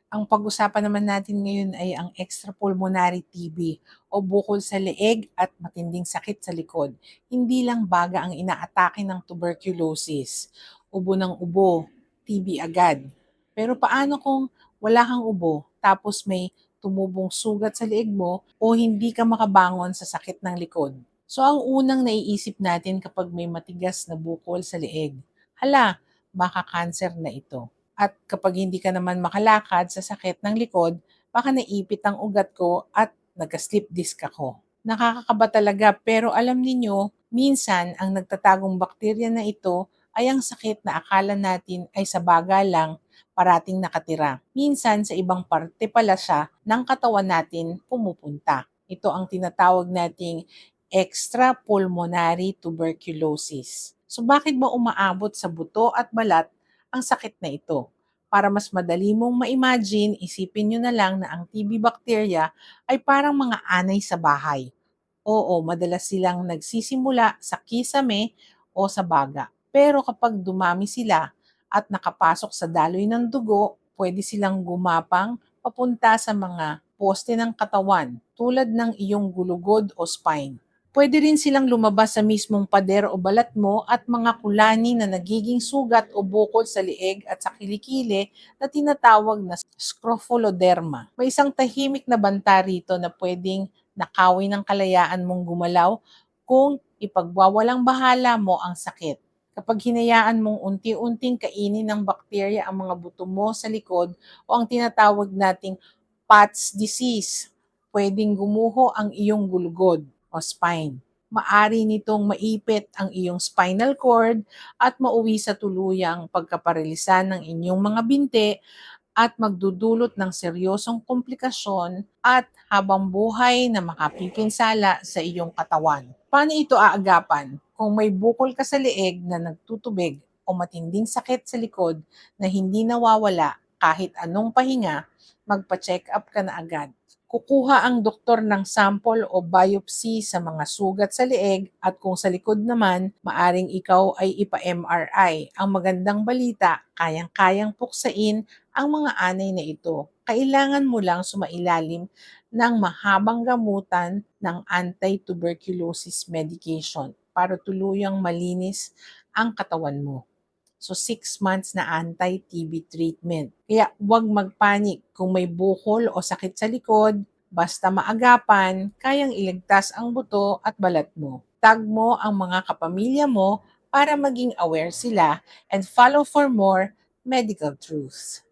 Ang pag-usapan naman natin ngayon ay ang extrapulmonary TB o bukol sa leeg at matinding sakit sa likod. Hindi lang baga ang inaatake ng tuberculosis. Ubo ng ubo, TB agad. Pero paano kung wala kang ubo tapos may tumubong sugat sa leeg mo o hindi ka makabangon sa sakit ng likod? So ang unang naiisip natin kapag may matigas na bukol sa leeg, hala, baka cancer na ito. At kapag hindi ka naman makalakad sa sakit ng likod, baka naipit ang ugat ko at nagka-slip disc ako. Nakakakaba talaga pero alam ninyo, minsan ang nagtatagong bakterya na ito ay ang sakit na akala natin ay sa baga lang parating nakatira. Minsan sa ibang parte pala siya ng katawan natin pumupunta. Ito ang tinatawag nating extrapulmonary tuberculosis. So bakit ba umaabot sa buto at balat ang sakit na ito? Para mas madali mong ma-imagine, isipin nyo na lang na ang TB bacteria ay parang mga anay sa bahay. Oo, madalas silang nagsisimula sa kisame o sa baga. Pero kapag dumami sila at nakapasok sa daloy ng dugo, pwede silang gumapang papunta sa mga poste ng katawan tulad ng iyong gulugod o spine. Pwede rin silang lumabas sa mismong pader o balat mo at mga kulani na nagiging sugat o bukol sa lieg at sa kilikili na tinatawag na scropholoderma. May isang tahimik na banta rito na pwedeng nakawin ng kalayaan mong gumalaw kung ipagwawalang bahala mo ang sakit. Kapag hinayaan mong unti-unting kainin ng bakterya ang mga buto mo sa likod o ang tinatawag nating PATS disease, pwedeng gumuho ang iyong gulugod o spine. Maari nitong maipit ang iyong spinal cord at mauwi sa tuluyang pagkaparalisan ng inyong mga binte at magdudulot ng seryosong komplikasyon at habang buhay na makapipinsala sa iyong katawan. Paano ito aagapan? Kung may bukol ka sa leeg na nagtutubig o matinding sakit sa likod na hindi nawawala kahit anong pahinga, magpa-check up ka na agad. Kukuha ang doktor ng sample o biopsy sa mga sugat sa leeg at kung sa likod naman, maaring ikaw ay ipa-MRI. Ang magandang balita, kayang-kayang puksain ang mga anay na ito. Kailangan mo lang sumailalim ng mahabang gamutan ng anti-tuberculosis medication para tuluyang malinis ang katawan mo. So 6 months na anti-TB treatment. Kaya huwag magpanik kung may bukol o sakit sa likod, basta maagapan, kayang iligtas ang buto at balat mo. Tag mo ang mga kapamilya mo para maging aware sila and follow for more medical truths.